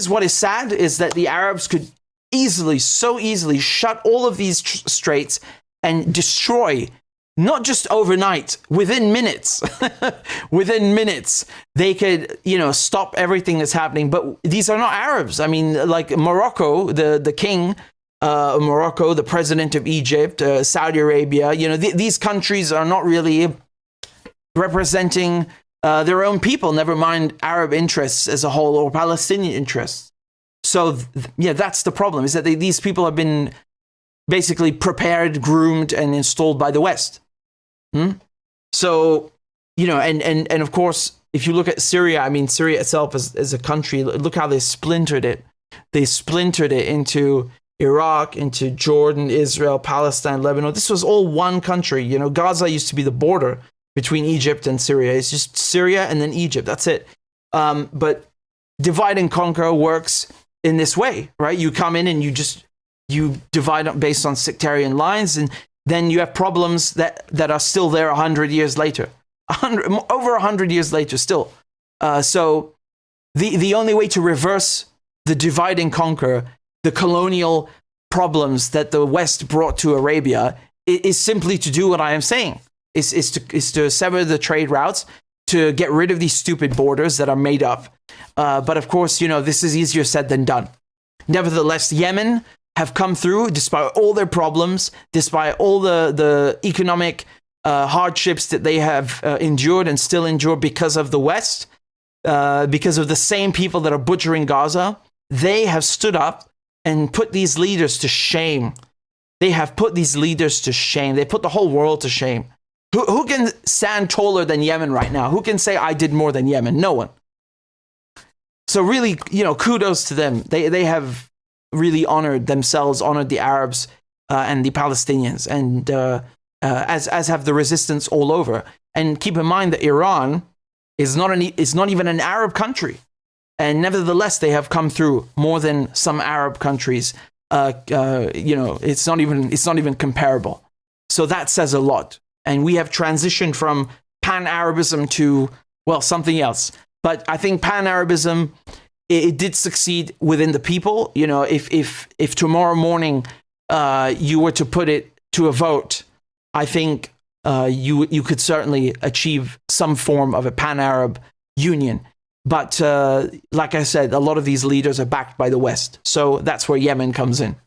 what is sad is that the Arabs could so easily shut all of these straits and destroy, not just overnight, within minutes, they could, stop everything that's happening. But these are not Arabs. I mean, like Morocco, the king of Morocco, the president of Egypt, Saudi Arabia, these countries are not really representing their own people, never mind Arab interests as a whole or Palestinian interests. So, that's the problem, is that these people have been basically prepared, groomed, and installed by the West. So, and of course, if you look at Syria, I mean, Syria itself as a country, look how they splintered it. They splintered it into Iraq, into Jordan, Israel, Palestine, Lebanon. This was all one country. Gaza used to be the border between Egypt and Syria. It's just Syria and then Egypt. That's it. But divide and conquer works in this way, right? You come in and you divide based on sectarian lines, and then you have problems that are still there 100 years later. Over 100 years later still. So the only way to reverse the divide and conquer, the colonial problems that the West brought to Arabia, is simply to do what I am saying. Is to sever the trade routes, to get rid of these stupid borders that are made up. But of course, this is easier said than done. Nevertheless, Yemen have come through despite all their problems, despite all the economic hardships that they have endured and still endure because of the West, because of the same people that are butchering Gaza. They have stood up and put these leaders to shame. They have put these leaders to shame. They put the whole world to shame. Who can stand taller than Yemen right now? Who can say I did more than Yemen? No one. So really, kudos to them. They have really honored themselves, honored the Arabs and the Palestinians, and as have the resistance all over. And keep in mind that Iran is not even an Arab country, and nevertheless they have come through more than some Arab countries. It's not even comparable. So that says a lot. And we have transitioned from pan-Arabism to, something else. But I think pan-Arabism, it did succeed within the people. If tomorrow morning you were to put it to a vote, I think you could certainly achieve some form of a pan-Arab union. But like I said, a lot of these leaders are backed by the West. So that's where Yemen comes in.